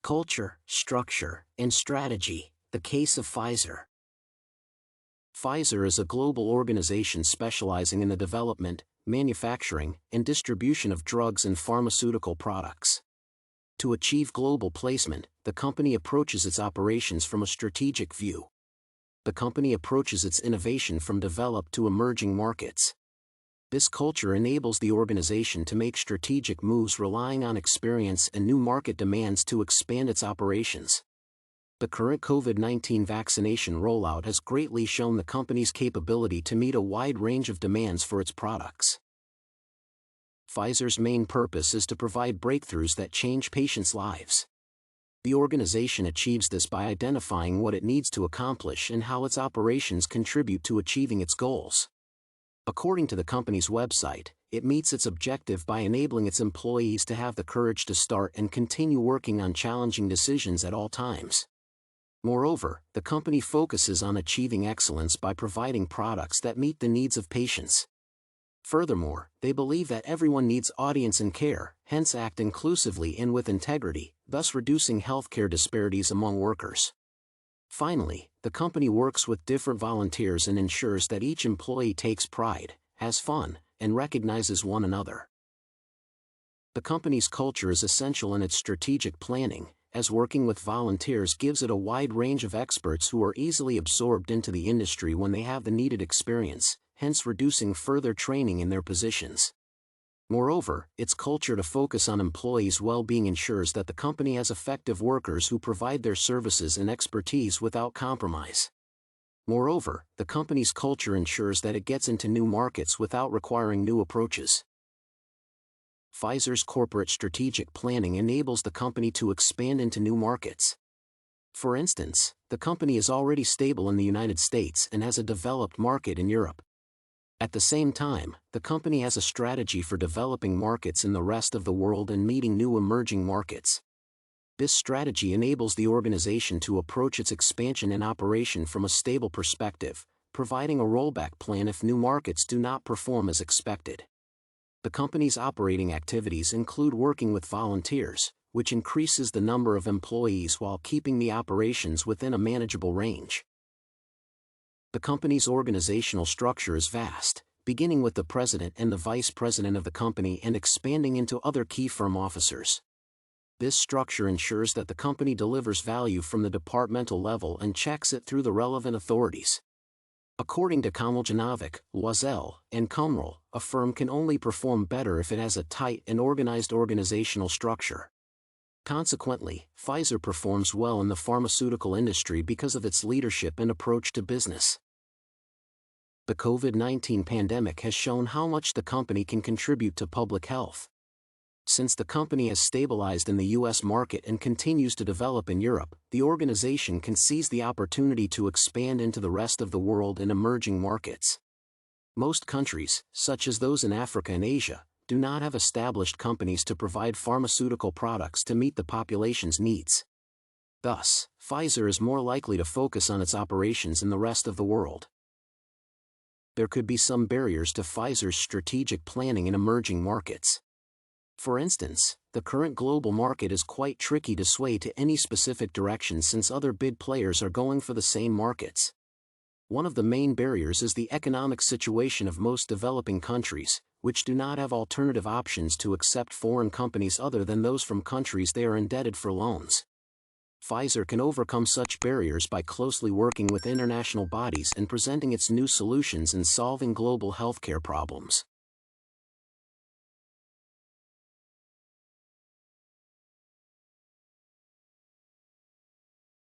Culture, structure, and strategy. The case of Pfizer. Pfizer is a global organization specializing in the development, manufacturing, and distribution of drugs and pharmaceutical products. To achieve global placement, the company approaches its operations from a strategic view. The company approaches its innovation from developed to emerging markets. This culture enables the organization to make strategic moves relying on experience and new market demands to expand its operations. The current COVID-19 vaccination rollout has greatly shown the company's capability to meet a wide range of demands for its products. Pfizer's main purpose is to provide breakthroughs that change patients' lives. The organization achieves this by identifying what it needs to accomplish and how its operations contribute to achieving its goals. According to the company's website, it meets its objective by enabling its employees to have the courage to start and continue working on challenging decisions at all times. Moreover, the company focuses on achieving excellence by providing products that meet the needs of patients. Furthermore, they believe that everyone needs audience and care, hence act inclusively and with integrity, thus reducing healthcare disparities among workers. Finally, the company works with different volunteers and ensures that each employee takes pride, has fun, and recognizes one another. The company's culture is essential in its strategic planning, as working with volunteers gives it a wide range of experts who are easily absorbed into the industry when they have the needed experience, hence reducing further training in their positions. Moreover, its culture to focus on employees' well-being ensures that the company has effective workers who provide their services and expertise without compromise. Moreover, the company's culture ensures that it gets into new markets without requiring new approaches. Pfizer's corporate strategic planning enables the company to expand into new markets. For instance, the company is already stable in the United States and has a developed market in Europe. At the same time, the company has a strategy for developing markets in the rest of the world and meeting new emerging markets. This strategy enables the organization to approach its expansion and operation from a stable perspective, providing a rollback plan if new markets do not perform as expected. The company's operating activities include working with volunteers, which increases the number of employees while keeping the operations within a manageable range. The company's organizational structure is vast, beginning with the president and the vice president of the company and expanding into other key firm officers. This structure ensures that the company delivers value from the departmental level and checks it through the relevant authorities. According to Komljenovic, Loiselle, and Kumral, a firm can only perform better if it has a tight and organized organizational structure. Consequently, Pfizer performs well in the pharmaceutical industry because of its leadership and approach to business. The COVID-19 pandemic has shown how much the company can contribute to public health. Since the company has stabilized in the U.S. market and continues to develop in Europe, the organization can seize the opportunity to expand into the rest of the world and emerging markets. Most countries, such as those in Africa and Asia, do not have established companies to provide pharmaceutical products to meet the population's needs. Thus, Pfizer is more likely to focus on its operations in the rest of the world. There could be some barriers to Pfizer's strategic planning in emerging markets. For instance, the current global market is quite tricky to sway to any specific direction since other big players are going for the same markets. One of the main barriers is the economic situation of most developing countries, which do not have alternative options to accept foreign companies other than those from countries they are indebted for loans. Pfizer can overcome such barriers by closely working with international bodies and presenting its new solutions in solving global healthcare problems.